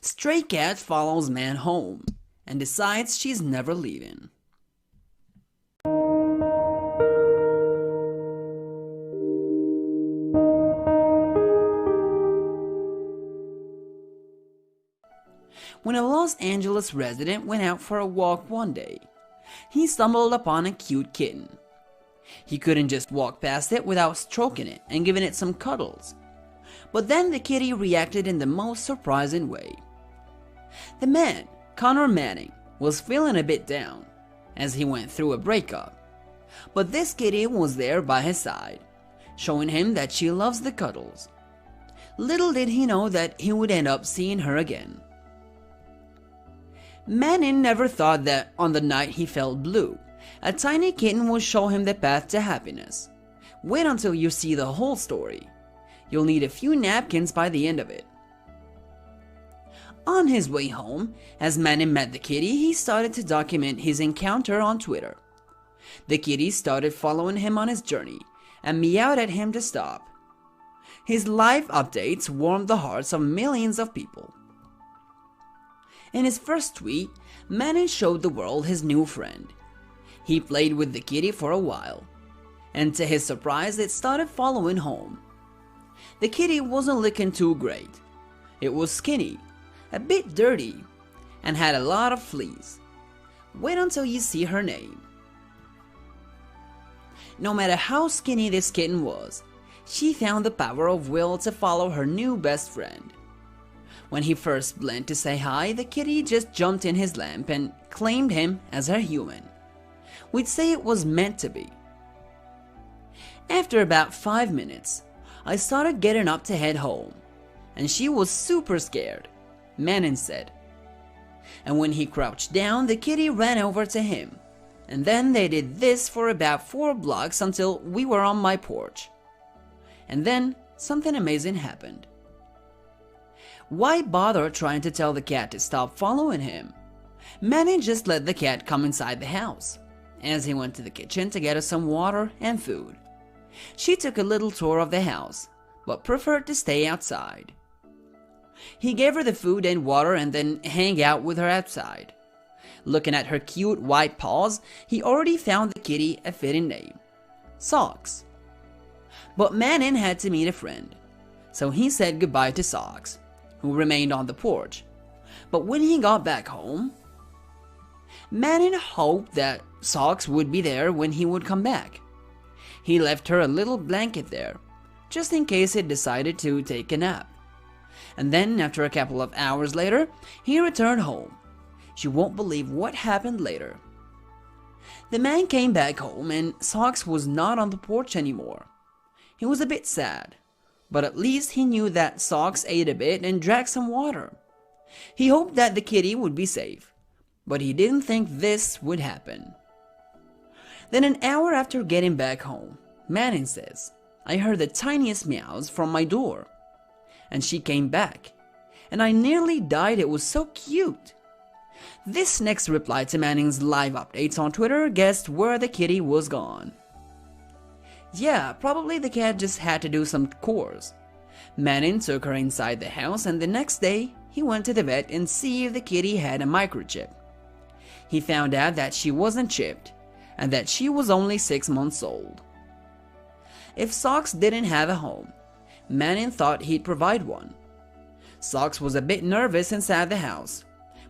Stray cat follows man home and decides she's never leaving. When a Los Angeles resident went out for a walk one day, he stumbled upon a cute kitten. He couldn't just walk past it without stroking it and giving it some cuddles. But then the kitty reacted in the most surprising way. The man, Connor Manning, was feeling a bit down as he went through a breakup. But this kitty was there by his side, showing him that she loves the cuddles. Little did he know that he would end up seeing her again. Manning never thought that on the night he felt blue, a tiny kitten would show him the path to happiness. Wait until you see the whole story. You'll need a few napkins by the end of it. On his way home, as Manning met the kitty, he started to document his encounter on Twitter. The kitty started following him on his journey and meowed at him to stop. His live updates warmed the hearts of millions of people. In his first tweet, Manning showed the world his new friend. He played with the kitty for a while, and to his surprise it started following home. The kitty wasn't looking too great. It was skinny, a bit dirty, and had a lot of fleas. Wait until you see her name. No matter how skinny this kitten was, she found the power of will to follow her new best friend. When he first blinked to say hi, the kitty just jumped in his lap and claimed him as her human. We'd say it was meant to be. After about 5 minutes, I started getting up to head home, and she was super scared, Manning said. And when he crouched down, the kitty ran over to him, and then they did this for about 4 blocks until we were on my porch. And then something amazing happened. Why bother trying to tell the cat to stop following him? Manning just let the cat come inside the house, as he went to the kitchen to get us some water and food. She took a little tour of the house, but preferred to stay outside. He gave her the food and water and then hang out with her outside. Looking at her cute white paws, he already found the kitty a fitting name, Socks. But Manning had to meet a friend, so he said goodbye to Socks, who remained on the porch. But when he got back home, Manning hoped that Socks would be there when he would come back. He left her a little blanket there, just in case it decided to take a nap. And then, after a couple of hours later, he returned home. She won't believe what happened later. The man came back home and Socks was not on the porch anymore. He was a bit sad, but at least he knew that Socks ate a bit and drank some water. He hoped that the kitty would be safe, but he didn't think this would happen. Then an hour after getting back home, Manning says, I heard the tiniest meows from my door. And she came back, and I nearly died, it was so cute. This next reply to Manning's live updates on Twitter guessed where the kitty was gone. Yeah, probably the cat just had to do some chores. Manning took her inside the house, and the next day he went to the vet and see if the kitty had a microchip. He found out that she wasn't chipped and that she was only 6 months old. If Socks didn't have a home, Manning thought he'd provide one. Socks was a bit nervous inside the house,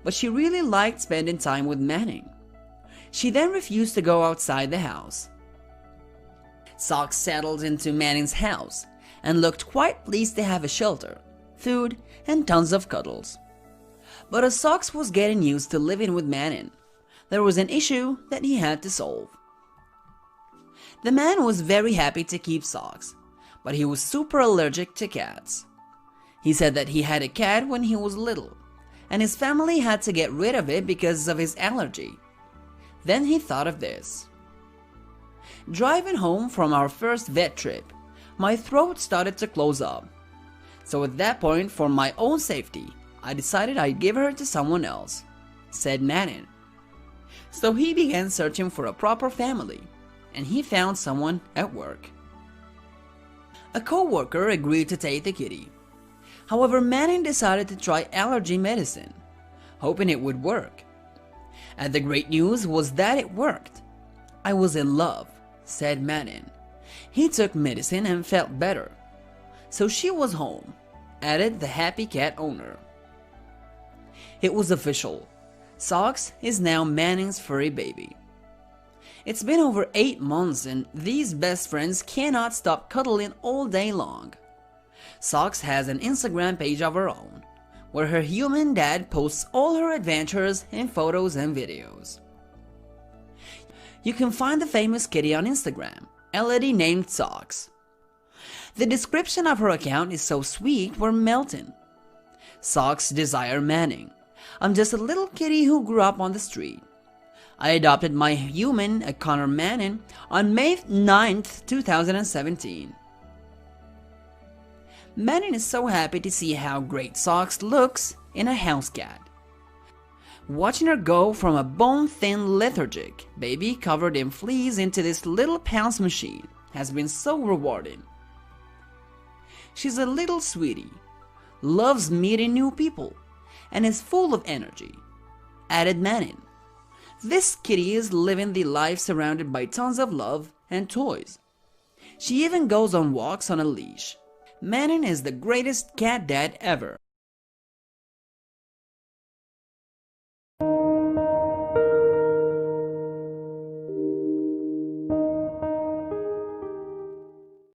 but she really liked spending time with Manning. She then refused to go outside the house. Socks settled into Manning's house and looked quite pleased to have a shelter, food, and tons of cuddles. But as Socks was getting used to living with Manning, there was an issue that he had to solve. The man was very happy to keep Socks, but he was super allergic to cats. He said that he had a cat when he was little, and his family had to get rid of it because of his allergy. Then he thought of this. Driving home from our first vet trip, my throat started to close up. So at that point, for my own safety, I decided I'd give her to someone else, said Manning. So he began searching for a proper family, and he found someone at work. A co-worker agreed to take the kitty. However, Manning decided to try allergy medicine, hoping it would work. And the great news was that it worked. "I was in love," said Manning. He took medicine and felt better. "So she was home," added the happy cat owner. It was official. Socks is now Manning's furry baby. It's been over 8 months and these best friends cannot stop cuddling all day long. Socks has an Instagram page of her own, where her human dad posts all her adventures in photos and videos. You can find the famous kitty on Instagram, a lady named Socks. The description of her account is so sweet we're melting. Socks desire Manning. "I'm just a little kitty who grew up on the street. I adopted my human, Connor Manning, on May 9th, 2017. Manning is so happy to see how great Socks looks in a house cat. Watching her go from a bone-thin lethargic baby covered in fleas into this little pounce machine has been so rewarding. She's a little sweetie, loves meeting new people, and is full of energy," added Manning. "This kitty is living the life surrounded by tons of love and toys. She even goes on walks on a leash. Manning is the greatest cat dad ever."